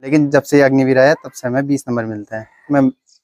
लेकिन जब से अग्निवीर आया तब से हमें 20 नंबर मिलता है।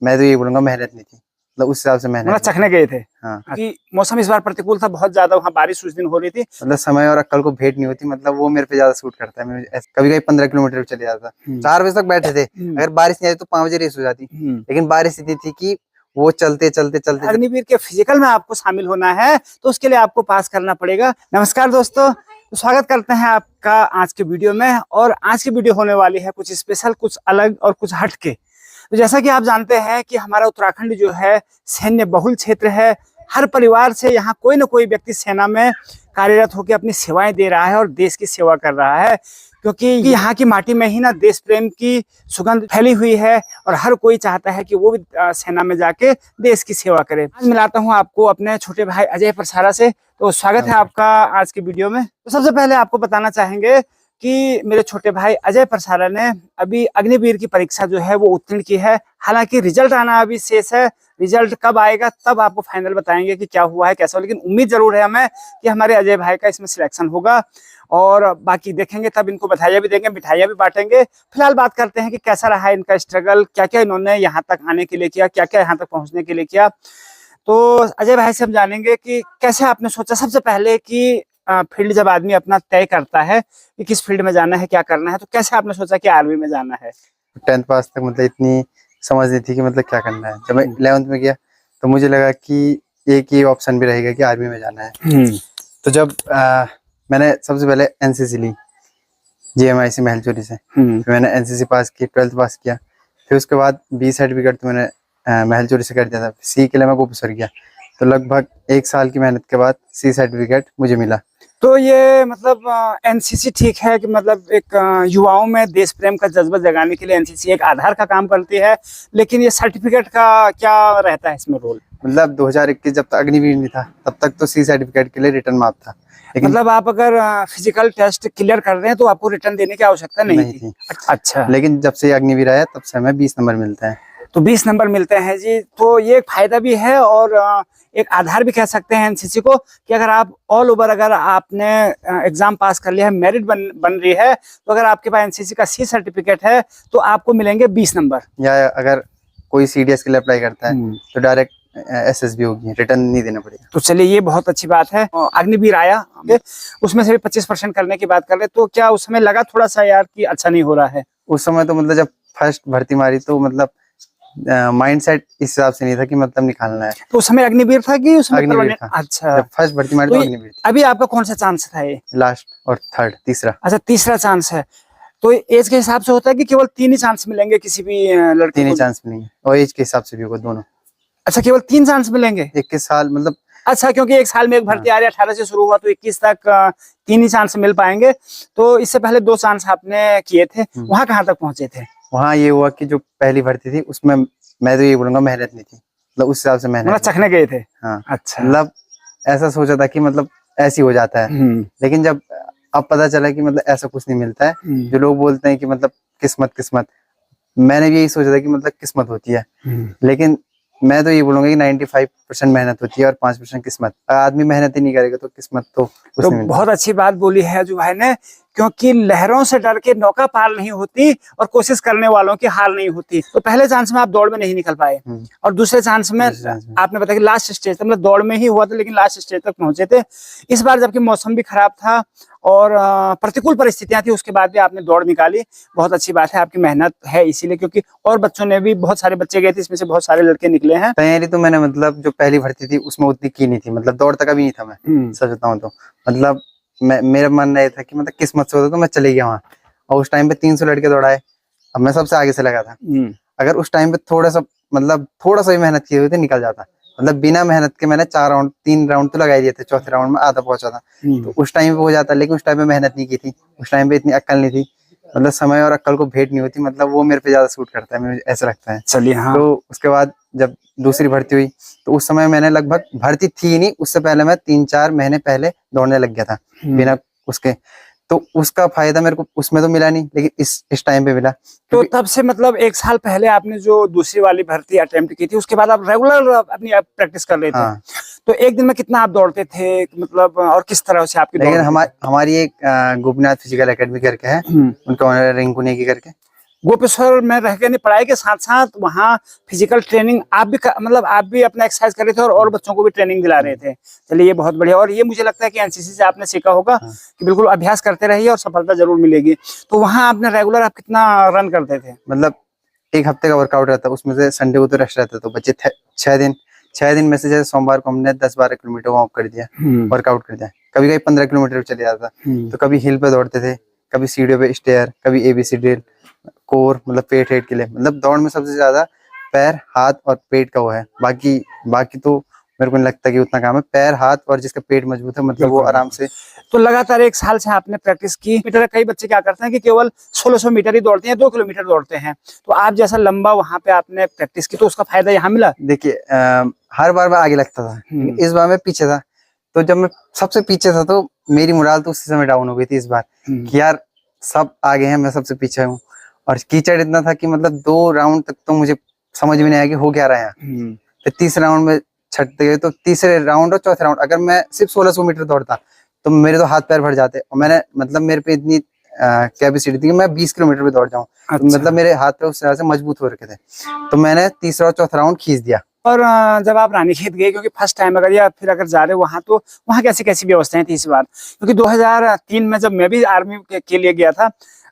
मैं तो ये बोलूंगा मेहनत नहीं थी, मतलब उस हिसाब से मेहनत मतलब चखने गए थे। हाँ, कि मौसम इस बार प्रतिकूल था, बहुत ज्यादा वहाँ बारिश उस दिन हो रही थी। मतलब समय और अक्ल को भेंट नहीं होती, मतलब वो मेरे पे ज्यादा सूट करता है। कभी कभी 15 किलोमीटर चले जाता, 4 बजे तक बैठे थे, अगर बारिश नहीं आई तो 5 बजे रेस हो जाती। लेकिन बारिश इतनी थी कि वो चलते चलते चलते अग्निवीर के फिजिकल में आपको शामिल होना है तो उसके लिए आपको पास करना पड़ेगा। नमस्कार दोस्तों, तो स्वागत करते हैं आपका आज के वीडियो में। और आज की वीडियो होने वाली है कुछ स्पेशल, कुछ अलग और कुछ हटके। तो जैसा कि आप जानते हैं कि हमारा उत्तराखंड जो है सैन्य बहुल क्षेत्र है। हर परिवार से यहाँ कोई ना कोई व्यक्ति सेना में कार्यरत होकर अपनी सेवाएं दे रहा है और देश की सेवा कर रहा है, क्योंकि यहाँ की माटी में ही ना देश प्रेम की सुगंध फैली हुई है और हर कोई चाहता है कि वो भी सेना में जाके देश की सेवा करे। आज मिलाता हूँ आपको अपने छोटे भाई अजय प्रसारा से। तो स्वागत है आपका आज की वीडियो में। तो सबसे पहले आपको बताना चाहेंगे कि मेरे छोटे भाई अजय प्रसारा ने अभी अग्निवीर की परीक्षा जो है वो उत्तीर्ण की है। हालांकि रिजल्ट आना अभी शेष है, रिजल्ट कब आएगा तब आपको फाइनल बताएंगे कि क्या हुआ है कैसा हो। लेकिन उम्मीद जरूर है हमें कि हमारे अजय भाई का इसमें सिलेक्शन होगा और बाकी देखेंगे, तब इनको बधाइयां भी देंगे, मिठाइयां भी बांटेंगे। फिलहाल बात करते हैं कि कैसा रहा इनका स्ट्रगल, क्या क्या इन्होंने यहाँ तक आने के लिए किया, क्या क्या यहाँ तक पहुंचने के लिए किया। तो अजय भाई से हम जानेंगे कि कैसे आपने सोचा सबसे पहले कि फील्ड जब आदमी अपना तय करता है कि किस फील्ड में जाना है, क्या करना है, तो कैसे आपने सोचा कि आर्मी में जाना है। 10th पास तक मतलब इतनी समझ नहीं थी कि मतलब क्या करना है। जब मैं 11th में गया तो मुझे लगा कि एक ही ऑप्शन भी रहेगा कि आर्मी में जाना है। तो जब मैंने सबसे पहले एनसीसी ली GMIC महलचोरी से। फिर मैंने एनसीसी पास की, 12th पास किया। फिर उसके बाद बी सर्टिफिकेट तो मैंने महलचोरी से कर दिया था। सी के लिए मैं गोपेश्वर गया, तो लगभग 1 साल की मेहनत के बाद सी सर्टिफिकेट मुझे मिला। तो ये मतलब एनसीसी ठीक है कि मतलब एक युवाओं में देश प्रेम का जज्बा जगाने के लिए एनसीसी एक आधार का काम करती है, लेकिन ये सर्टिफिकेट का क्या रहता है इसमें रोल। मतलब 2021 जब तक अग्निवीर नहीं था तब तक तो सी सर्टिफिकेट के लिए रिटर्न माप था। लेकिन मतलब आप अगर फिजिकल टेस्ट क्लियर कर रहे हैं तो आपको रिटर्न देने की आवश्यकता नहीं थी। अच्छा, लेकिन जब से अग्निवीर आया तब से हमें 20 नंबर मिलता है। तो 20 नंबर मिलते हैं जी। तो ये एक फायदा भी है और एक आधार भी कह सकते हैं एनसीसी को कि अगर आप ऑल ओवर अगर आपने एग्जाम पास कर लिया है, मेरिट बन रही है, तो अगर आपके पास एनसीसी का सी सर्टिफिकेट है तो आपको मिलेंगे 20 नंबर। या अगर कोई सीडीएस के लिए अप्लाई करता है तो डायरेक्ट एसएसबी होगी, रिटर्न नहीं देना पड़ेगा। तो चलिए ये बहुत अच्छी बात है। अग्निवीर आया, उसमें से भी 25% करने की बात कर रहे, तो क्या उस समय लगा थोड़ा सा यार कि अच्छा नहीं हो रहा है। उस समय तो मतलब जब फर्स्ट भर्ती मारी तो मतलब माइंड सेट इस हिसाब से नहीं था कि मतलब निकालना है। तो उस समय अग्निवीर था कि उस समय अग्निवीर था। अच्छा, जब फर्स्ट भर्ती मारी तो अग्निवीर था। अभी आपका कौन सा चांस था ये। लास्ट और थर्ड, तीसरा। अच्छा, तीसरा चांस है। तो एज के हिसाब से होता है कि केवल 3 ही चांस मिलेंगे किसी भी लड़के को। 3 ही चांस मिलेंगे और एज के हिसाब से भी होगा दोनों। अच्छा, केवल 3 चांस मिलेंगे 21 साल मतलब। अच्छा, क्योंकि एक साल में एक भर्ती आ रही है, 18 से शुरू हुआ तो 21 तक 3 ही चांस मिल पाएंगे। तो इससे पहले 2 चांस आपने किए थे, वहां कहाँ तक पहुंचे थे। वहाँ ये हुआ कि जो पहली भर्ती थी उसमें मैं तो ये बोलूंगा मेहनत नहीं थी, मतलब उस हिसाब से मेहनत। मतलब चखने गए थे। हाँ, अच्छा, मतलब ऐसा सोचा था कि मतलब ऐसी हो जाता है। लेकिन जब अब पता चला कि मतलब ऐसा कुछ नहीं मिलता है। जो लोग बोलते हैं कि मतलब किस्मत किस्मत, मैंने भी यही सोचा था कि मतलब किस्मत होती है। लेकिन मैं तो ये बोलूंगा कि 95% मेहनत होती है और 5% किस्मत। आदमी मेहनत ही नहीं करेगा तो किस्मत तो कुछ नहीं मिलता। बहुत अच्छी बात बोली है जो भाई ने, क्योंकि लहरों से डर के नौका पार नहीं होती और कोशिश करने वालों की हार नहीं होती। तो पहले चांस में आप दौड़ में नहीं निकल पाए और दूसरे चांस में आपने बताया कि लास्ट स्टेज तक, मतलब दौड़ में ही हुआ था लेकिन लास्ट स्टेज तक पहुंचे थे। इस बार जबकि मौसम भी खराब था और प्रतिकूल परिस्थितियां थी, उसके बाद भी आपने दौड़ निकाली। बहुत अच्छी बात है, आपकी मेहनत है इसीलिए, क्योंकि और बच्चों ने भी, बहुत सारे बच्चे गए थे, इसमें से बहुत सारे लड़के निकले हैं। तैयारी तो मैंने मतलब जो पहली भर्ती थी उसमें उतनी की नहीं थी, मतलब दौड़ तक अभी नहीं था मैं सच बताऊं तो। मतलब मेरा मन ये था कि मतलब किस्मत से होता तो मैं चले गया वहाँ। और उस टाइम पे 300 लड़के दौड़ाए, अब मैं सबसे आगे से लगा था। अगर उस टाइम पे थोड़ा सा भी मेहनत की हुई थी निकल जाता। मतलब बिना मेहनत के मैंने 3 राउंड तो लगा ही दिए थे, चौथे राउंड में आधा पहुंचा था। तो उस टाइम पे हो जाता, लेकिन उस टाइम पे मेहनत नहीं की थी, उस टाइम पे इतनी अक्ल नहीं थी। मतलब समय और अक्ल को भेंट नहीं होती, मतलब वो मेरे पे ज्यादा सूट करता है, मुझे ऐसा लगता है। चलिए हाँ। तो उसके बाद जब दूसरी भर्ती हुई तो उस समय मैंने लगभग, भर्ती थी नहीं उससे पहले मैं 3-4 महीने पहले दौड़ने लग गया था बिना उसके। तो उसका फायदा मेरे को उसमें तो मिला नहीं, लेकिन इस टाइम पे मिला। तो तब से मतलब 1 साल पहले आपने जो दूसरी वाली भर्ती अटेम्प्ट की थी, उसके बाद आप रेगुलर अपनी प्रैक्टिस कर रहे थे। हाँ। तो एक दिन में कितना आप दौड़ते थे, मतलब और किस तरह से आपकी? लेकिन हमारी एक गोपीनाथ फिजिकल एकेडमी करके है, उनका ओनर रिंकू नेगी करके। गोपेश्वर में रह के पढ़ाई के साथ साथ वहाँ फिजिकल ट्रेनिंग आप भी मतलब आप भी अपना एक्सरसाइज कर रहे थे और बच्चों को भी ट्रेनिंग दिला रहे थे। चलिए ये बहुत बढ़िया। और ये मुझे लगता है कि एनसीसी से आपने सीखा होगा कि बिल्कुल अभ्यास करते रहिए और सफलता जरूर मिलेगी। तो वहाँ आपने रेगुलर आप कितना रन करते थे? मतलब एक हफ्ते का वर्कआउट रहता, उसमें से संडे को तो रेस्ट रहता, तो बच्चे 6 दिन में से जैसे सोमवार को हमने 10-12 किलोमीटर वॉक कर दिया, वर्कआउट कर दिया। कभी कभी 15 किलोमीटर चले जाता, तो कभी हिल पे दौड़ते थे, कभी सीढ़ियों पे स्टेयर, कभी एबीसी ड्रिल, कोर मतलब पेट हेड के लिए। मतलब दौड़ में सबसे ज्यादा पैर, हाथ और पेट का वो है। बाकी तो मेरे को नहीं लगता कि उतना काम है। पैर, हाथ और जिसका पेट मजबूत है मतलब वो आराम से। तो लगातार 1 साल से आपने प्रैक्टिस की। मीटर कई बच्चे क्या करते हैं कि केवल 1600 मीटर ही दौड़ते हैं, 2 किलोमीटर दौड़ते हैं। तो आप जैसा लंबा वहां पे आपने प्रैक्टिस की तो उसका फायदा यहाँ मिला? देखिए हर बार मैं आगे लगता था, इस बार मैं पीछे था। तो जब मैं सबसे पीछे था तो मेरी मोराल तो उसी समय डाउन हो गई थी इस बार कि यार सब आगे हैं, मैं सबसे पीछे हूँ। और कीचड़ इतना था कि मतलब 2 राउंड तक तो मुझे समझ में नहीं आया कि हो क्या रहा है। फिर तीसरे राउंड में छटते गए, तो तीसरे राउंड और चौथे राउंड अगर मैं सिर्फ 1600 मीटर दौड़ता तो मेरे तो हाथ पैर भर जाते। और मैंने मतलब मेरे पे इतनी कैपेसिटी थी कि मैं 20 किलोमीटर भी दौड़ जाऊं। अच्छा। तो मतलब मेरे हाथ पे उस तरह से मजबूत हो रखे थे, तो मैंने तीसरा और चौथा राउंड खींच दिया। और जब आप रानीखेत गए, क्योंकि फर्स्ट टाइम अगर या फिर अगर जा रहे हो वहां, तो वहाँ कैसी कैसी व्यवस्थाएं थी इस बार? क्योंकि 2003 में जब मैं भी आर्मी के लिए गया था,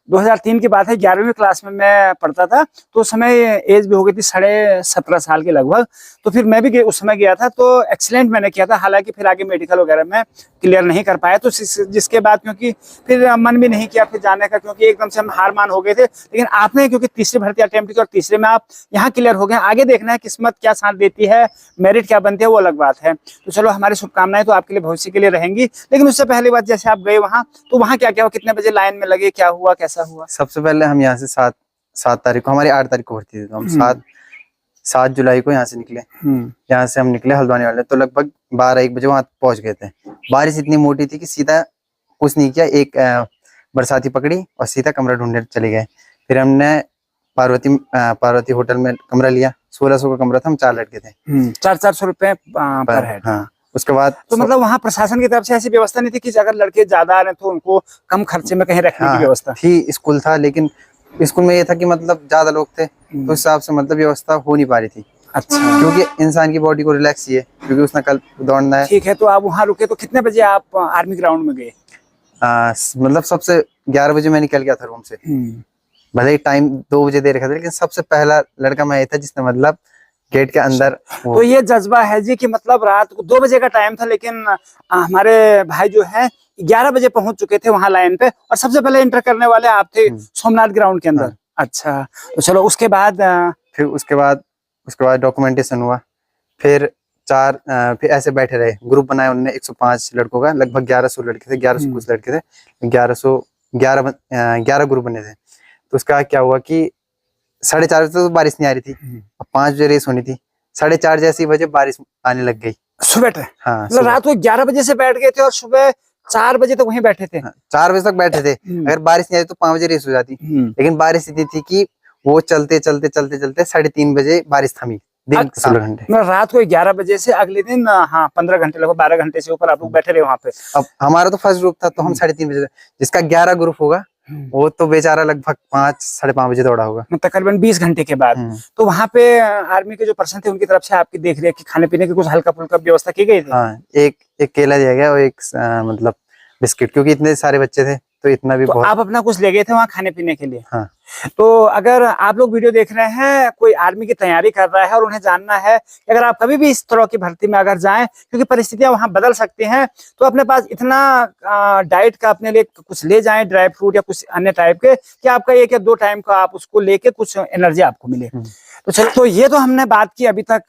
2003 की बात है, 11वीं क्लास में मैं पढ़ता था, तो उस समय एज भी हो गई थी 17.5 साल के लगभग। तो फिर मैं भी उस समय गया था, तो एक्सीलेंट मैंने किया था। हालांकि फिर आगे मेडिकल वगैरह में क्लियर नहीं कर पाया, तो जिसके बाद क्योंकि फिर मन भी नहीं किया फिर जाने का, क्योंकि एकदम से हम हार मान हो गए थे। लेकिन आपने क्योंकि तीसरी भर्ती अटेम्प्ट की और तीसरे में आप यहाँ क्लियर हो गए। आगे देखना है किस्मत क्या साथ देती है, मेरिट क्या बनती है, वो अलग बात है। तो चलो, हमारी शुभकामनाएं तो आपके लिए भविष्य के लिए रहेंगी। लेकिन उससे पहले बात, जैसे आप गए वहाँ, तो वहाँ क्या क्या हुआ, कितने बजे लाइन में लगे, क्या हुआ, कैसा हुआ? सबसे पहले हम यहाँ से 7 तारीख को, हमारी 8 तारीख को भर्ती थी, तो हम 7 जुलाई को यहाँ से निकले। यहाँ से हम निकले हल्द्वानी वाले, तो लगभग 12-1 बजे वहां पहुंच गए थे। बारिश इतनी मोटी थी कि सीधा कुछ नहीं किया, एक बरसाती पकड़ी और सीधा कमरा ढूंढने चले गए। फिर हमने पार्वती होटल में कमरा लिया। 1600 का कमरा था, हम 4 लड़के थे। 400 रुपए पर हेड। हाँ, उसके बाद तो मतलब वहाँ प्रशासन की तरफ से ऐसी व्यवस्था नहीं थी कि अगर लड़के ज्यादा आ रहे तो उनको कम खर्चे में कहीं रखने की व्यवस्था थी? स्कूल था, लेकिन स्कूल में ये था कि मतलब ज्यादा लोग थे, तो उस हिसाब से मतलब व्यवस्था हो नहीं पा रही थी। अच्छा। क्योंकि इंसान की बॉडी को रिलैक्स चाहिए, क्योंकि उसने कल दौड़ना है। ठीक है, तो आप वहाँ रुके, तो कितने बजे आप आर्मी ग्राउंड में गए? मतलब सबसे 11 बजे मैं निकल गया था रूम से। भले ही टाइम 2 बजे दे रखा था, लेकिन सबसे पहला लड़का मैं था जिसने मतलब गेट के अंदर। तो ये जज्बा है जी कि मतलब रात को 2 बजे का टाइम था, लेकिन हमारे भाई जो है 11 बजे पहुंच चुके थे वहां लाइन पे, और सबसे पहले एंटर करने वाले आप थे सोमनाथ ग्राउंड के अंदर। हाँ। अच्छा, तो चलो उसके बाद फिर उसके बाद डॉक्यूमेंटेशन हुआ। फिर फिर ऐसे बैठे रहे, ग्रुप बनाया उन्होंने 105 लड़कों का। लगभग 1100 लड़के थे, 1100 कुछ लड़के थे, 11 ग्रुप बने थे। तो उसका क्या हुआ कि 4:30 बजे तो बारिश नहीं आ रही थी, 5 बजे रेस होनी थी। 4:30 जैसी बजे बारिश आने लग गई सुबह। हाँ, मतलब रात को 11 बजे से बैठ गए थे और सुबह 4 बजे तक वहीं बैठे थे। 4 बजे तक बैठे थे। अगर बारिश नहीं आई तो 5 बजे रेस हो जाती, लेकिन बारिश इतनी थी कि वो चलते 3:30 बजे बारिश थमी। दिन 16 घंटे, मतलब रात को 11 बजे से अगले दिन 15 घंटे, लगभग 12 घंटे से ऊपर आप लोग बैठे रहे वहाँ पे। अब हमारा तो फर्स्ट ग्रुप था, तो हम 3:30 बजे, जिसका 11 ग्रुप होगा वो तो बेचारा लगभग 5-5:30 बजे दौड़ा होगा, तकरीबन 20 घंटे के बाद। तो वहाँ पे आर्मी के जो पर्सन थे उनकी तरफ से आपकी देख रेख की, खाने पीने की कुछ हल्का फुल्का व्यवस्था की गई थी? हाँ, एक केला दिया गया और एक मतलब बिस्किट, क्योंकि इतने सारे बच्चे थे तो इतना भी तो बहुत। आप अपना कुछ ले गए थे वहाँ खाने पीने के लिए? हाँ। तो अगर आप लोग वीडियो देख रहे हैं, कोई आर्मी की तैयारी कर रहा है और उन्हें जानना है कि अगर आप कभी भी इस तरह की भर्ती में अगर जाएं, क्योंकि परिस्थितियां वहां बदल सकती हैं, तो अपने पास इतना डाइट का अपने लिए कुछ ले जाएं, ड्राई फ्रूट या कुछ अन्य टाइप के, कि आपका 1 या 2 टाइम का आप उसको लेके कुछ एनर्जी आपको मिले। तो चलो, तो ये तो हमने बात की अभी तक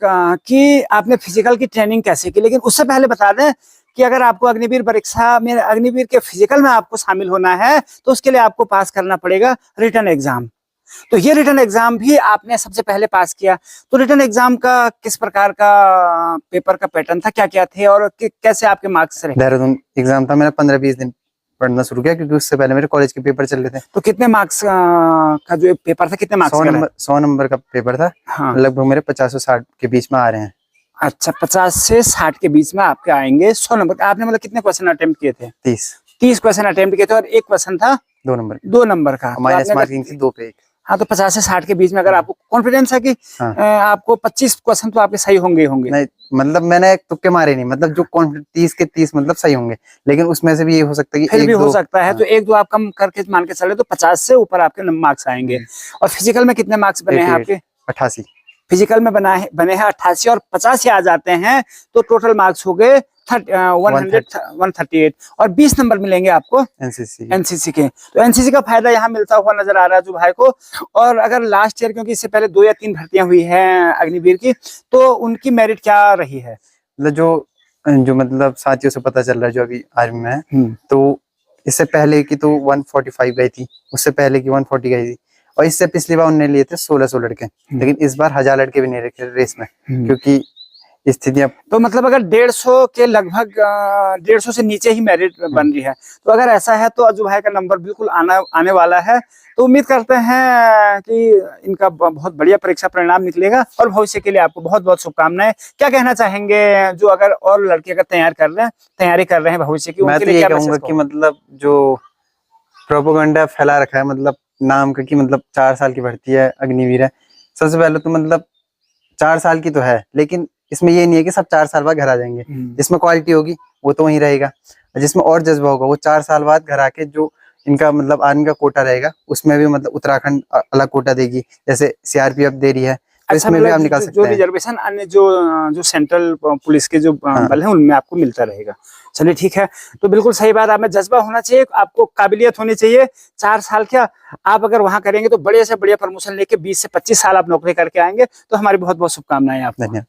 कि आपने फिजिकल की ट्रेनिंग कैसे की। लेकिन उससे पहले बता दें कि अगर आपको अग्निवीर परीक्षा में, अग्निवीर के फिजिकल में आपको शामिल होना है, तो उसके लिए आपको पास करना पड़ेगा रिटन एग्जाम। तो ये रिटन एग्जाम भी आपने सबसे पहले पास किया। तो रिटन एग्जाम का किस प्रकार का पेपर का पैटर्न था, क्या क्या थे और कैसे आपके मार्क्स रहे? देहरादून एग्जाम था, मैंने 15-20 दिन पढ़ना शुरू किया, क्योंकि उससे पहले मेरे कॉलेज के पेपर चल रहे थे। तो कितने मार्क्स का जो पेपर था, कितने मार्क्स का? 100 नंबर का पेपर था। हाँ। लगभग मेरे 50 से 60 के बीच में आ रहे हैं। अच्छा, 50 से 60 के बीच में आपके आएंगे 100 नंबर। आपने मतलब कितने क्वेश्चन अटेम्प्ट किए थे? 30 क्वेश्चन अटेम्प्ट किए थे, और एक क्वेश्चन था 2 नंबर का। माइनस मार्किंग थी 2 पे 1। हाँ, तो 50 से 60 के बीच में अगर आपको कॉन्फिडेंस है कि हाँ। आपको 25 क्वेश्चन तो आपके सही होंगे ही होंगे। नहीं मतलब मैंने तुक्के मारे नहीं, मतलब जो 30 के 30 मतलब सही होंगे, लेकिन उसमें से भी ये हो सकता है कि फिर भी एक हो दो। सकता है, हाँ। तो एक दो आप कम करके मान के चले तो 50 से ऊपर आपके मार्क्स आएंगे। और फिजिकल में कितने मार्क्स बने हैं आपके? 88। फिजिकल में बने हैं 88 और 50 ही आ जाते हैं तो टोटल मार्क्स हो गए 138 और 20 नंबर मिलेंगे आपको एनसीसी। एनसीसी के। तो एनसीसी का फायदा यहाँ मिलता हुआ नजर आ रहा है जो भाई को। और अगर लास्ट ईयर, क्योंकि इससे पहले 2 या 3 भर्तियां हुई हैं अग्निवीर की, तो उनकी मेरिट क्या रही है? मतलब जो मतलब साथियों से पता चल रहा है जो अभी आर्मी में है, तो इससे पहले की तो 145 गई थी, उससे पहले की 140 गई थी, और इससे पिछली बार उन्होंने लिए थे 1600 लड़के, लेकिन इस बार 1000 लड़के भी नहीं रखे रेस में, क्योंकि स्थितियां। तो मतलब अगर 150 के लगभग 150 से नीचे ही मेरिट बन रही है, तो अगर ऐसा है तो अजू भाई का नंबर बिल्कुल आने वाला है। तो उम्मीद करते हैं कि इनका बहुत बढ़िया परीक्षा परिणाम निकलेगा और भविष्य के लिए आपको बहुत बहुत शुभकामनाएं। क्या कहना चाहेंगे जो अगर और लड़के अगर तैयारी कर रहे हैं भविष्य की, मैं तो ये कहूंगा कि मतलब जो प्रोपेगेंडा फैला रखा है, मतलब नाम का कि मतलब 4 साल की भर्ती है, अग्निवीर है, सबसे पहले तो मतलब 4 साल की तो है, लेकिन इसमें ये नहीं है कि सब 4 साल बाद घर आ जाएंगे। जिसमें क्वालिटी होगी वो तो वहीं रहेगा, जिसमें और जज्बा होगा वो 4 साल बाद घर आके जो इनका मतलब आर्मी का कोटा रहेगा उसमें भी मतलब उत्तराखंड अलग कोटा देगी, जैसे सीआरपीएफ दे रही है, तो अच्छा, इसमें भी आप मतलब निकाल सकते जो हैं। रिजर्वेशन अन्य जो सेंट्रल पुलिस के जो बल है उनमें आपको मिलता रहेगा। चलिए ठीक है, तो बिल्कुल सही बात। आप में जज्बा होना चाहिए, आपको काबिलियत होनी चाहिए। 4 साल क्या आप अगर वहां करेंगे तो बड़े से बढ़िया प्रमोशन लेके 20 से 25 साल आप नौकरी करके आएंगे। तो हमारी बहुत बहुत शुभकामनाएं आपको। धन्यवाद।